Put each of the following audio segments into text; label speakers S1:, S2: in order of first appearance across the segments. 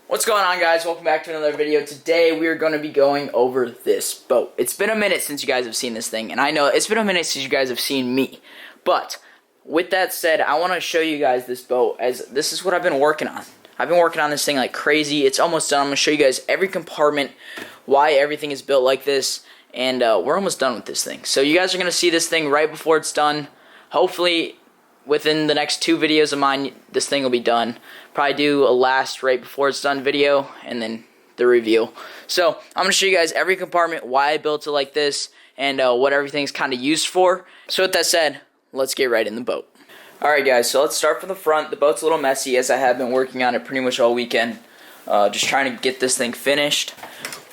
S1: What's going on, guys? Welcome back to another video. Today we are going to be going over this boat. It's been a minute since you guys have seen this thing, and I know it's been a minute since you guys have seen me. But with that said, I want to show you guys this boat, as this is what I've been working on. I've been working on this thing like crazy. It's almost done. I'm going to show you guys every compartment, why everything is built like this, and we're almost done with this thing. So you guys are going to see this thing right before it's done. Hopefully within the next 2 videos of mine, this thing will be done. Probably do a last right before it's done video, and then the review. So I'm going to show you guys every compartment, why I built it like this, and what everything's kind of used for. So with that said, let's get right in the boat. Alright guys, so let's start from the front. The boat's a little messy, as I have been working on it pretty much all weekend. Just trying to get this thing finished.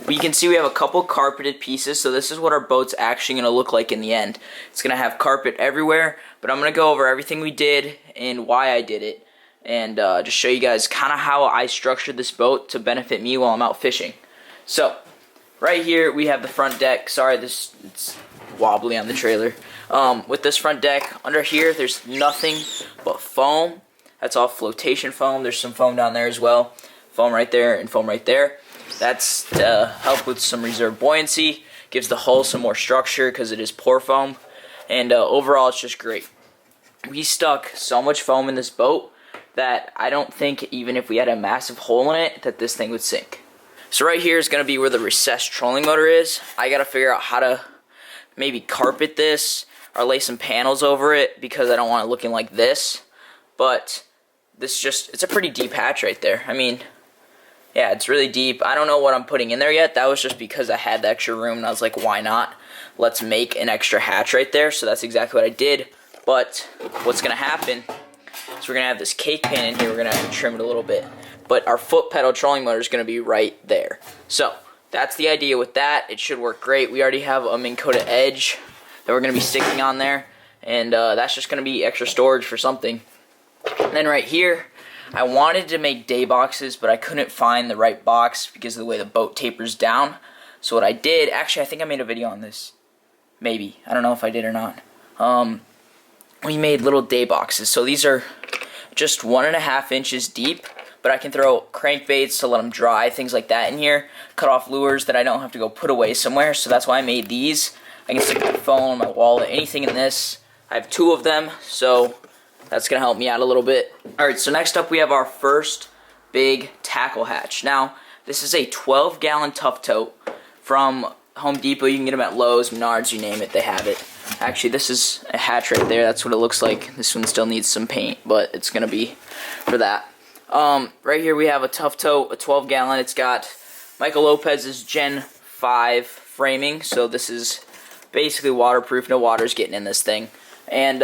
S1: You can see we have a couple carpeted pieces, so this is what our boat's actually going to look like in the end. It's going to have carpet everywhere, but I'm going to go over everything we did and why I did it, and just show you guys kind of how I structured this boat to benefit me while I'm out fishing. So, right here we have the front deck. Sorry, it's wobbly on the trailer. With this front deck, under here there's nothing but foam. That's all flotation foam. There's some foam down there as well. Foam right there and foam right there. That's to help with some reserve buoyancy. Gives the hull some more structure because it is pour foam. And overall, it's just great. We stuck so much foam in this boat that I don't think, even if we had a massive hole in it, that this thing would sink. So right here is going to be where the recessed trolling motor is. I got to figure out how to maybe carpet this or lay some panels over it, because I don't want it looking like this. But this it's a pretty deep hatch right there. I mean, yeah, it's really deep. I don't know what I'm putting in there yet. That was just because I had the extra room, and I was like, why not? Let's make an extra hatch right there. So that's exactly what I did. But what's going to happen is we're going to have this cake pan in here. We're going to have to trim it a little bit. But our foot pedal trolling motor is going to be right there. So that's the idea with that. It should work great. We already have a Minn Kota edge that we're going to be sticking on there. And that's just going to be extra storage for something. And then right here, I wanted to make day boxes, but I couldn't find the right box because of the way the boat tapers down. So what I did, actually I think I made a video on this. Maybe. I don't know if I did or not. We made little day boxes. So these are just 1.5 inches deep, but I can throw crankbaits to let them dry, things like that in here. Cut off lures that I don't have to go put away somewhere, so that's why I made these. I can stick my phone, my wallet, anything in this. I have 2 of them, so that's going to help me out a little bit. Alright, so next up we have our first big tackle hatch. Now, this is a 12-gallon tough tote from Home Depot. You can get them at Lowe's, Menards, you name it, they have it. Actually, this is a hatch right there. That's what it looks like. This one still needs some paint, but it's going to be for that. Right here we have a tough tote, a 12-gallon. It's got Michael Lopez's Gen 5 framing, so this is basically waterproof. No water's getting in this thing. And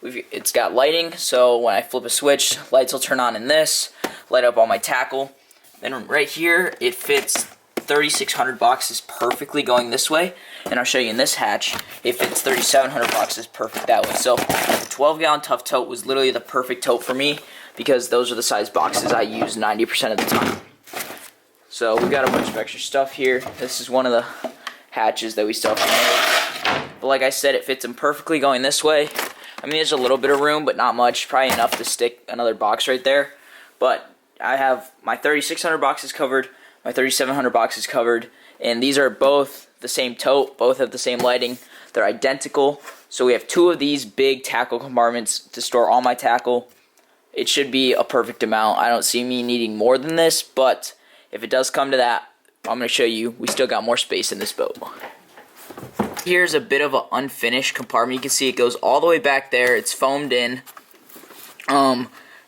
S1: it's got lighting, so when I flip a switch, lights will turn on in this, light up all my tackle. Then right here, it fits 3,600 boxes perfectly going this way, and I'll show you in this hatch, it fits 3,700 boxes perfect that way. So the 12-gallon tough tote was literally the perfect tote for me, because those are the size boxes I use 90% of the time. So we've got a bunch of extra stuff here. This is one of the hatches that we still have to make. But like I said, it fits them perfectly going this way. I mean, there's a little bit of room, but not much. Probably enough to stick another box right there. But I have my 3,600 boxes covered, my 3,700 boxes covered, and these are both the same tote, both have the same lighting. They're identical. So we have 2 of these big tackle compartments to store all my tackle. It should be a perfect amount. I don't see me needing more than this, but if it does come to that, I'm going to show you we still got more space in this boat. Here's a bit of an unfinished compartment. You can see it goes all the way back there. It's foamed in.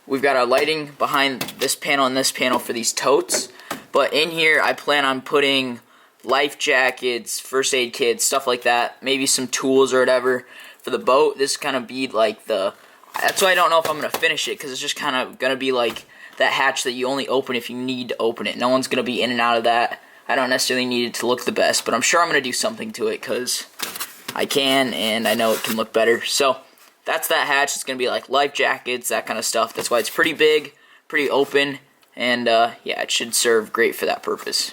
S1: We've got our lighting behind this panel and this panel for these totes. But in here, I plan on putting life jackets, first aid kits, stuff like that. Maybe some tools or whatever for the boat. This kind of be like that's why I don't know if I'm going to finish it, because it's just kind of going to be like that hatch that you only open if you need to open it. No one's going to be in and out of that. I don't necessarily need it to look the best, but I'm sure I'm going to do something to it because I can, and I know it can look better. So that's that hatch. It's going to be like life jackets, that kind of stuff. That's why it's pretty big, pretty open, and yeah, it should serve great for that purpose.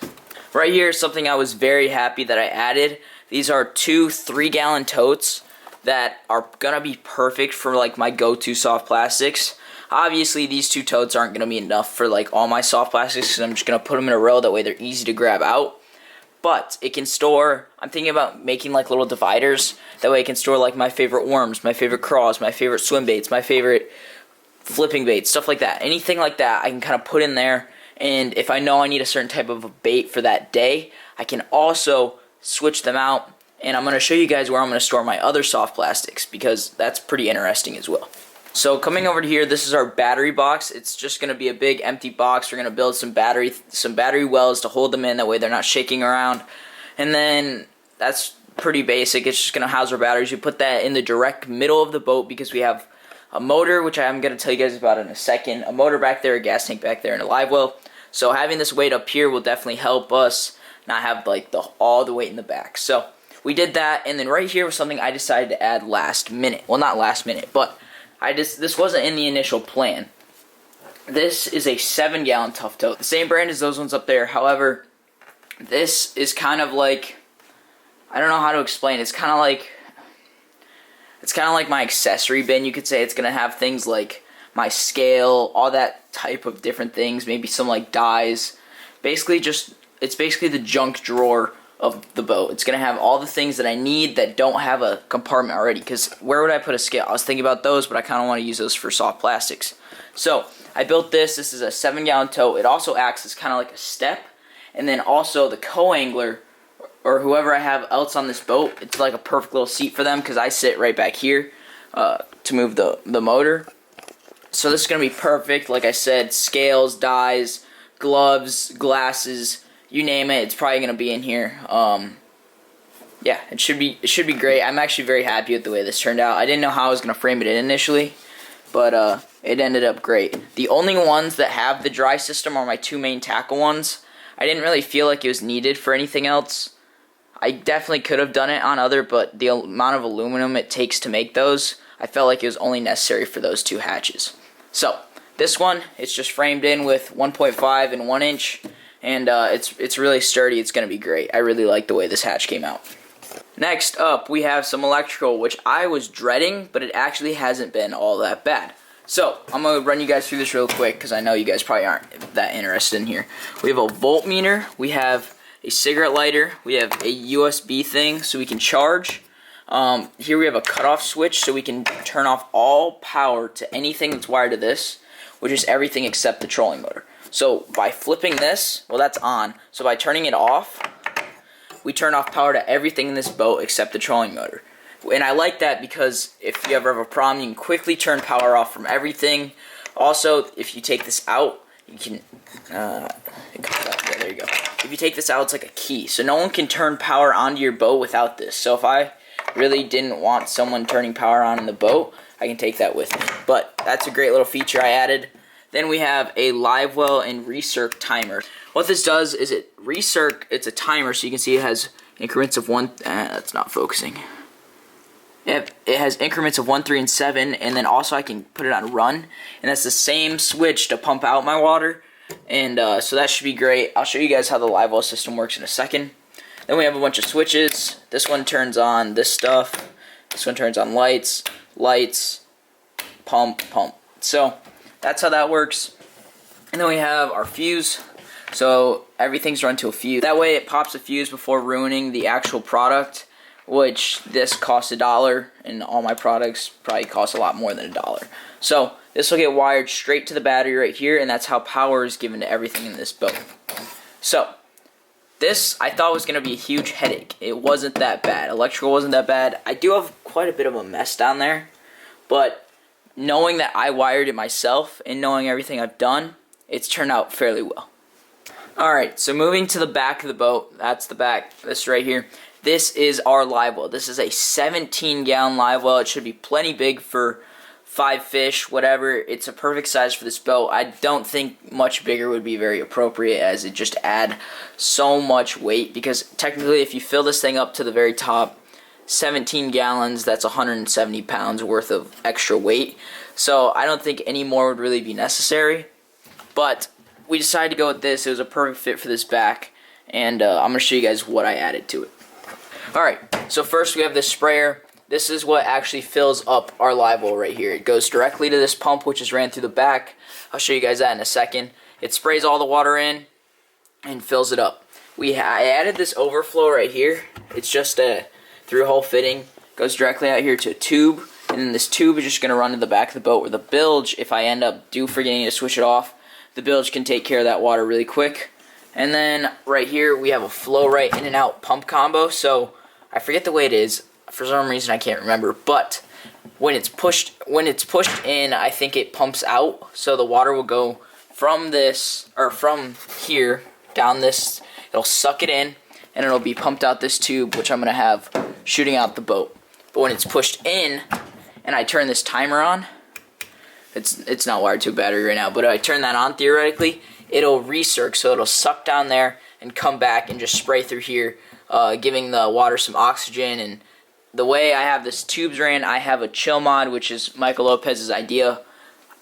S1: Right here is something I was very happy that I added. These are 2 3-gallon totes that are going to be perfect for like my go-to soft plastics. Obviously, these 2 totes aren't going to be enough for like all my soft plastics, because I'm just going to put them in a row. That way they're easy to grab out. But it can store, I'm thinking about making like little dividers. That way it can store like my favorite worms, my favorite craws, my favorite swim baits, my favorite flipping baits, stuff like that. Anything like that I can kind of put in there. And if I know I need a certain type of a bait for that day, I can also switch them out. And I'm going to show you guys where I'm going to store my other soft plastics, because that's pretty interesting as well. So coming over to here, this is our battery box. It's just going to be a big empty box. We're going to build some battery wells to hold them in. That way they're not shaking around. And then that's pretty basic. It's just going to house our batteries. We put that in the direct middle of the boat because we have a motor, which I'm going to tell you guys about in a second. A motor back there, a gas tank back there, and a live well. So having this weight up here will definitely help us not have like all the weight in the back. So we did that, and then right here was something I decided to add last minute. Well, not last minute, but this wasn't in the initial plan. This is a 7-gallon Tough Tote. The same brand as those ones up there. However, this is kind of like, I don't know how to explain. It's kind of like my accessory bin, you could say. It's going to have things like my scale, all that type of different things, maybe some like dyes. Basically it's basically the junk drawer of the boat. It's going to have all the things that I need that don't have a compartment already, because where would I put a scale? I was thinking about those, but I kind of want to use those for soft plastics. So I built this. This is a 7-gallon tote. It also acts as kind of like a step, and then also the co-angler or whoever I have else on this boat, it's like a perfect little seat for them, because I sit right back here to move the motor. So this is going to be perfect. Like I said, scales, dyes, gloves, glasses, you name it, it's probably going to be in here. Yeah, it should be great. I'm actually very happy with the way this turned out. I didn't know how I was going to frame it in initially, but it ended up great. The only ones that have the dry system are my 2 main tackle ones. I didn't really feel like it was needed for anything else. I definitely could have done it on other, but the amount of aluminum it takes to make those, I felt like it was only necessary for those 2 hatches. So this one, it's just framed in with 1.5 and 1 inch. And it's really sturdy. It's going to be great. I really like the way this hatch came out. Next up, we have some electrical, which I was dreading, but it actually hasn't been all that bad. So I'm going to run you guys through this real quick, because I know you guys probably aren't that interested in here. We have a voltmeter. We have a cigarette lighter. We have a USB thing so we can charge. Here we have a cutoff switch so we can turn off all power to anything that's wired to this, which is everything except the trolling motor. So by flipping this, well, that's on. So by turning it off, we turn off power to everything in this boat except the trolling motor. And I like that because if you ever have a problem, you can quickly turn power off from everything. Also, if you take this out, you can, yeah, there you go. If you take this out, it's like a key. So no one can turn power onto your boat without this. So if I really didn't want someone turning power on in the boat, I can take that with me. But that's a great little feature I added. Then we have a live well and recirc timer. What this does is it's a timer, so you can see it has increments of that's not focusing. It has increments of 1, 3, and 7, and then also I can put it on run, and that's the same switch to pump out my water, and so that should be great. I'll show you guys how the live well system works in a second. Then we have a bunch of switches. This one turns on this stuff. This one turns on lights, pump. So that's how that works. And then we have our fuse. So everything's run to a fuse. That way it pops a fuse before ruining the actual product, which this costs $1, and all my products probably cost a lot more than $1. So this will get wired straight to the battery right here, and that's how power is given to everything in this boat. So this I thought was going to be a huge headache. It wasn't that bad. Electrical wasn't that bad. I do have quite a bit of a mess down there, but knowing that I wired it myself and knowing everything I've done, it's turned out fairly well. Alright, so moving to the back of the boat, that's the back, this right here. This is our live well. This is a 17-gallon live well. It should be plenty big for 5 fish, whatever. It's a perfect size for this boat. I don't think much bigger would be very appropriate, as it just add so much weight, because technically if you fill this thing up to the very top, 17 gallons, that's 170 pounds worth of extra weight. So I don't think any more would really be necessary. But we decided to go with this. It was a perfect fit for this back. And I'm going to show you guys what I added to it. Alright, so first we have this sprayer. this is what actually fills up our live well right here. It goes directly to this pump, which is ran through the back. I'll show you guys that in a second. It sprays all the water in and fills it up. I added this overflow right here. It's just a through-hole fitting. Goes directly out here to a tube, and then this tube is just going to run to the back of the boat where the bilge, if I end up forgetting to switch it off, the bilge can take care of that water really quick. And then right here we have a flow right in and out pump combo. So I forget the way it is. For some reason I can't remember, but when it's pushed in, I think it pumps out. So the water will go from this, or from here down this. It'll suck it in, and it'll be pumped out this tube, which I'm gonna have shooting out the boat. But when it's pushed in, and I turn this timer on, it's not wired to a battery right now, but if I turn that on theoretically, it'll recirc, so it'll suck down there and come back and just spray through here, giving the water some oxygen. And the way I have this tubes ran, I have a chill mod, which is Michael Lopez's idea.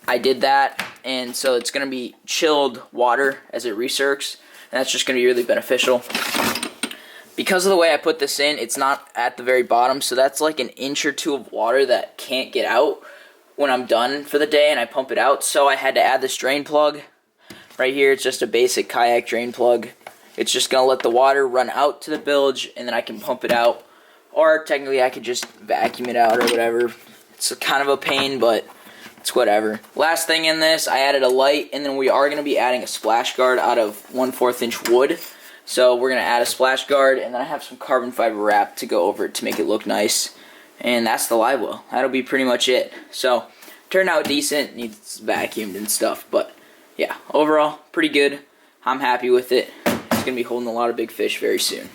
S1: I did that, and so it's going to be chilled water as it recircs, and that's just going to be really beneficial. Because of the way I put this in, it's not at the very bottom, so that's like an inch or two of water that can't get out when I'm done for the day and I pump it out. So I had to add this drain plug. Right here, it's just a basic kayak drain plug. It's just going to let the water run out to the bilge, and then I can pump it out. Or technically I could just vacuum it out or whatever. It's kind of a pain, but it's whatever. Last thing in this, I added a light, and then we are going to be adding a splash guard out of 1/4 inch wood. So we're going to add a splash guard, and then I have some carbon fiber wrap to go over it to make it look nice. And that's the live well. That'll be pretty much it. So, turned out decent, needs vacuumed and stuff, but yeah, overall, pretty good. I'm happy with it. It's going to be holding a lot of big fish very soon.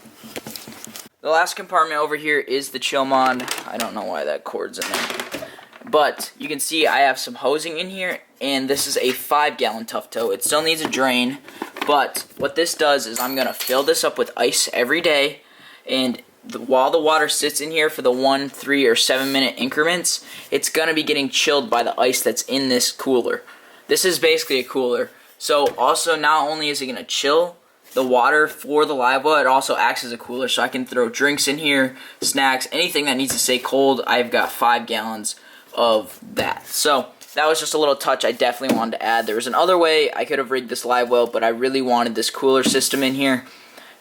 S1: The last compartment over here is the chill mod. I don't know why that cord's in there. But you can see I have some hosing in here, and this is a 5-gallon tough toe. It still needs a drain, but what this does is I'm going to fill this up with ice every day, and while the water sits in here for the 1, 3, or 7 minute increments, it's going to be getting chilled by the ice that's in this cooler. This is basically a cooler. So also, not only is it going to chill the water for the live well, it also acts as a cooler, so I can throw drinks in here, snacks, anything that needs to stay cold. I've got 5 gallons of that. So that was just a little touch I definitely wanted to add. There was another way I could have rigged this live well, but I really wanted this cooler system in here,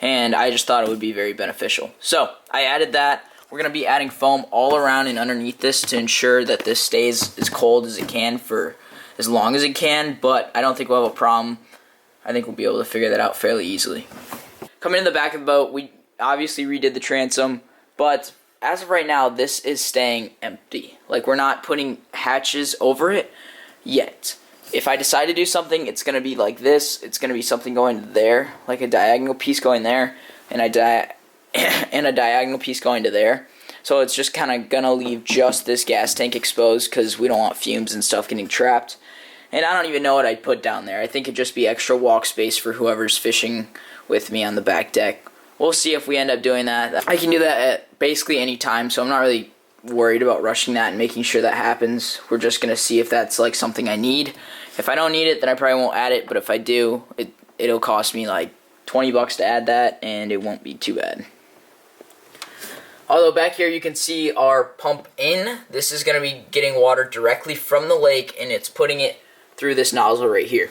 S1: and I just thought it would be very beneficial. So I added that. We're going to be adding foam all around and underneath this to ensure that this stays as cold as it can for as long as it can, but I don't think we'll have a problem. I think we'll be able to figure that out fairly easily. Coming in the back of the boat, we obviously redid the transom, but as of right now, this is staying empty. Like, we're not putting hatches over it yet. If I decide to do something, it's going to be like this. It's going to be something going there, like a diagonal piece going there, and and a diagonal piece going to there. So it's just kind of going to leave just this gas tank exposed because we don't want fumes and stuff getting trapped. And I don't even know what I'd put down there. I think it'd just be extra walk space for whoever's fishing with me on the back deck. We'll see if we end up doing that. I can do that at basically any time, so I'm not really worried about rushing that and making sure that happens. We're just going to see if that's like something I need. If I don't need it, then I probably won't add it, but if I do, it'll cost me like $20 to add that, and it won't be too bad. Although back here you can see our pump in. This is going to be getting water directly from the lake, and it's putting it through this nozzle right here.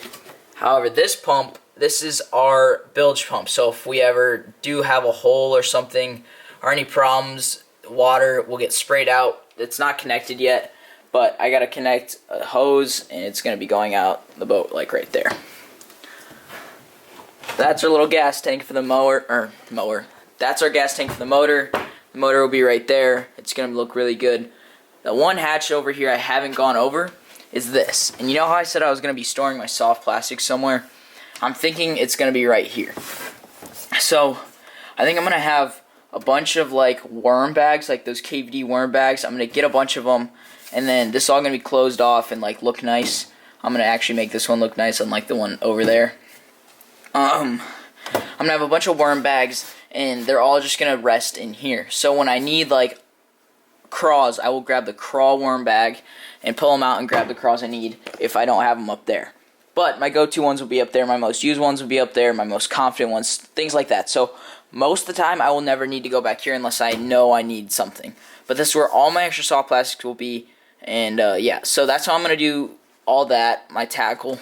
S1: However, this pump, this is our bilge pump, so if we ever do have a hole or something or any problems, water will get sprayed out. It's not connected yet, but I gotta connect a hose, and it's gonna be going out the boat like right there. That's our little gas tank for the mower. That's our gas tank for the motor. The motor will be right there. It's gonna look really good. The one hatch over here I haven't gone over is this. And you know how I said I was going to be storing my soft plastic somewhere? I'm thinking it's going to be right here. So I think I'm going to have a bunch of like worm bags, like those KVD worm bags. I'm going to get a bunch of them, and then this is all going to be closed off and like look nice. I'm going to actually make this one look nice, unlike the one over there. I'm going to have a bunch of worm bags, and they're all just going to rest in here. So when I need like craws, I will grab the crawl worm bag and pull them out and grab the craws I need if I don't have them up there. But my go-to ones will be up there, my most used ones will be up there, my most confident ones, things like that. So Most of the time, I will never need to go back here unless I know I need something. But this is where all my extra soft plastics will be. And yeah, so that's how I'm going to do all that, my tackle.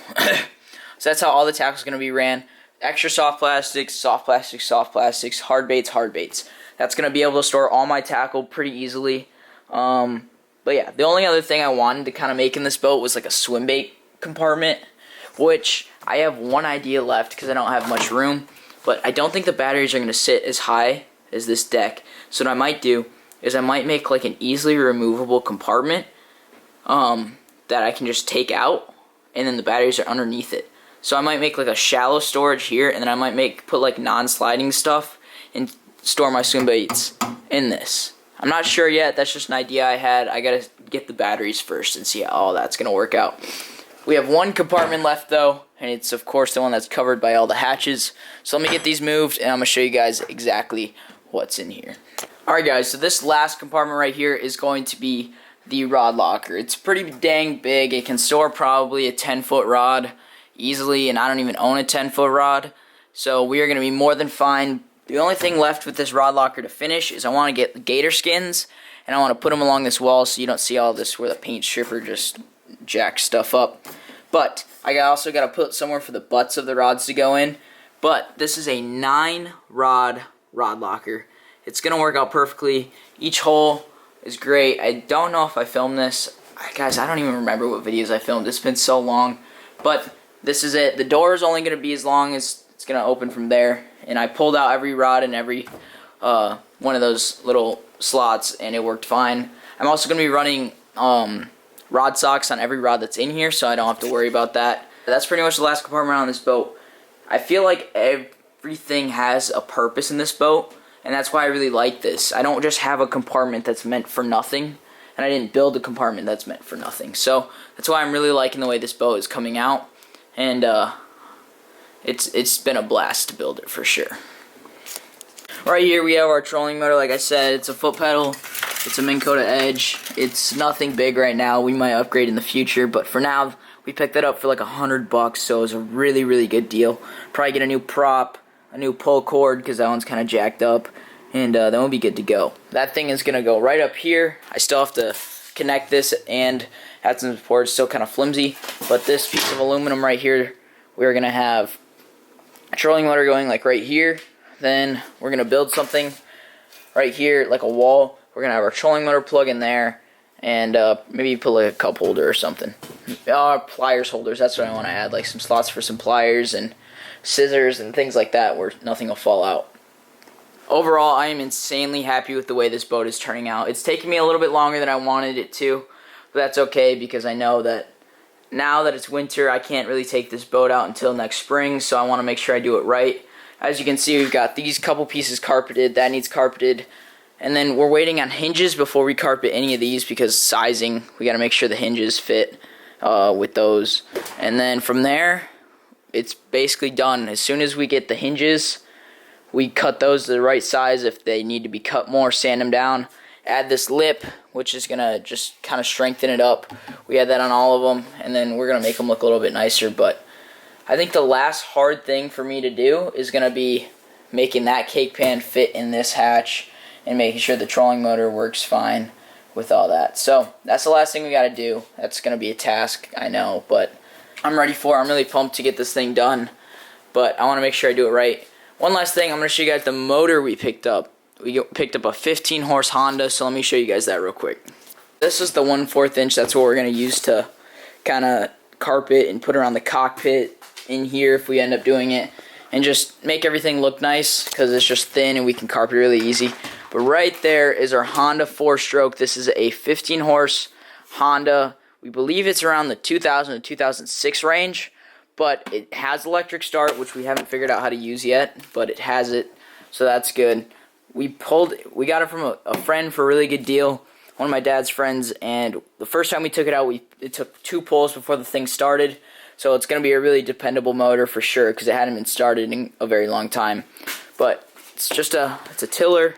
S1: So that's how all the tackle is going to be ran. Extra soft plastics, soft plastics, soft plastics, hard baits, hard baits. That's going to be able to store all my tackle pretty easily. But yeah, the only other thing I wanted to kind of make in this boat was like a swim bait compartment, which I have one idea left because I don't have much room. But I don't think the batteries are going to sit as high as this deck. So what I might do is I might make like an easily removable compartment that I can just take out, and then the batteries are underneath it. So I might make like a shallow storage here, and then I might put like non-sliding stuff and store my swim baits in this. I'm not sure yet. That's just an idea I had. I gotta get the batteries first and see how all that's gonna work out. We have one compartment left though, and it's of course the one that's covered by all the hatches. So let me get these moved, and I'm gonna show you guys exactly what's in here. Alright guys, so this last compartment right here is going to be the rod locker. It's pretty dang big. It can store probably a 10-foot rod easily, and I don't even own a 10-foot rod. So we are going to be more than fine. The only thing left with this rod locker to finish is I want to get the gator skins, and I want to put them along this wall so you don't see all this where the paint stripper just jacks stuff up. But I also got to put somewhere for the butts of the rods to go in. But this is a 9-rod rod locker. It's going to work out perfectly. Each hole is great. I don't know if I filmed this. Guys, I don't even remember what videos I filmed. It's been so long. But this is it. The door is only going to be as long as it's going to open from there. And I pulled out every rod and every one of those little slots, and it worked fine. I'm also going to be running rod socks on every rod that's in here, so I don't have to worry about that. That's pretty much the last compartment on this boat. I feel like everything has a purpose in this boat, and that's why I really like this. I don't just have a compartment that's meant for nothing, and I didn't build a compartment that's meant for nothing. So that's why I'm really liking the way this boat is coming out, and it's been a blast to build it for sure. Right here we have our trolling motor. Like I said, it's a foot pedal. It's a Minn Kota Edge. It's nothing big right now. We might upgrade in the future, but for now we picked that up for like $100, so it was a really, really good deal. Probably get a new prop, a new pull cord because that one's kind of jacked up, and then we'll be good to go. That thing is gonna go right up here. I still have to connect this and add some support. It's still kind of flimsy, but this piece of aluminum right here, we're gonna have a trolling motor going like right here. Then we're gonna build something right here, like a wall. We're gonna have our trolling motor plug in there, and maybe put like a cup holder or something. Pliers holders, that's what I want to add, like some slots for some pliers and scissors and things like that where nothing will fall out. Overall, I am insanely happy with the way this boat is turning out. It's taking me a little bit longer than I wanted it to, but that's okay because I know that now that it's winter, I can't really take this boat out until next spring, so I want to make sure I do it right. As you can see, we've got these couple pieces carpeted, that needs carpeted, and then we're waiting on hinges before we carpet any of these because sizing, we got to make sure the hinges fit with those. And then from there, it's basically done. As soon as we get the hinges, we cut those to the right size. If they need to be cut more, sand them down. Add this lip, which is going to just kind of strengthen it up. We add that on all of them, and then we're going to make them look a little bit nicer. But I think the last hard thing for me to do is going to be making that cake pan fit in this hatch and making sure the trolling motor works fine with all that. So that's the last thing we got to do. That's going to be a task, I know, but I'm ready for it. I'm really pumped to get this thing done, but I want to make sure I do it right. One last thing, I'm going to show you guys the motor we picked up. We picked up a 15-horse Honda, so let me show you guys that real quick. This is the 1/4 inch. That's what we're going to use to kind of carpet and put around the cockpit in here if we end up doing it, and just make everything look nice because it's just thin and we can carpet really easy. But right there is our Honda 4-stroke. This is a 15-horse Honda. We believe it's around the 2000 to 2006 range, but it has electric start, which we haven't figured out how to use yet, but it has it, so that's good. We got it from a friend for a really good deal, one of my dad's friends, and the first time we took it out, it took 2 pulls before the thing started, so it's going to be a really dependable motor for sure, because it hadn't been started in a very long time. But it's just it's a tiller.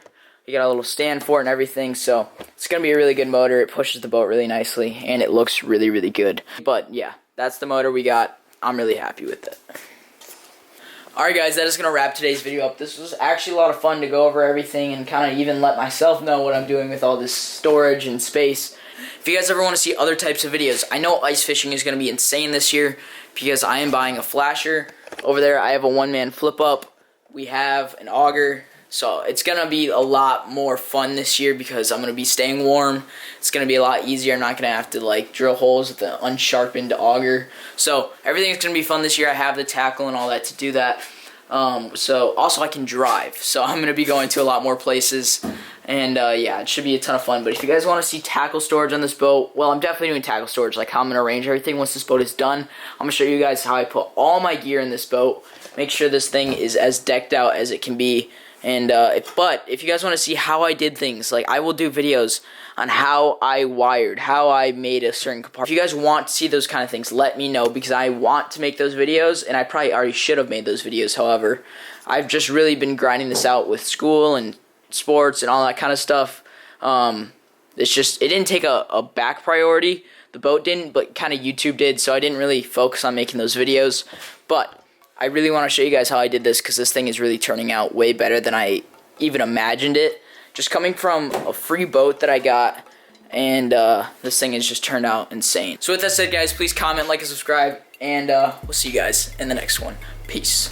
S1: You got a little stand for it and everything, so it's going to be a really good motor. It pushes the boat really nicely, and it looks really, really good. But yeah, that's the motor we got. I'm really happy with it. Alright guys, that is going to wrap today's video up. This was actually a lot of fun to go over everything and kind of even let myself know what I'm doing with all this storage and space. If you guys ever want to see other types of videos, I know ice fishing is going to be insane this year because I am buying a flasher. Over there I have a one-man flip-up. We have an auger. So it's going to be a lot more fun this year because I'm going to be staying warm. It's going to be a lot easier. I'm not going to have to like drill holes with the unsharpened auger. So everything's going to be fun this year. I have the tackle and all that to do that. So also I can drive. So I'm going to be going to a lot more places. And yeah, it should be a ton of fun. But if you guys want to see tackle storage on this boat, well, I'm definitely doing tackle storage, like how I'm going to arrange everything once this boat is done. I'm going to show you guys how I put all my gear in this boat. Make sure this thing is as decked out as it can be. And but if you guys want to see how I did things, like I will do videos on how I wired, how I made a certain compartment. If you guys want to see those kind of things, let me know because I want to make those videos, and I probably already should have made those videos. However, I've just really been grinding this out with school and sports and all that kind of stuff. It's just, it didn't take a back priority. The boat didn't, but kind of YouTube did, so I didn't really focus on making those videos. But I really want to show you guys how I did this because this thing is really turning out way better than I even imagined it. Just coming from a free boat that I got, and this thing has just turned out insane. So with that said, guys, please comment, like, and subscribe, and we'll see you guys in the next one. Peace.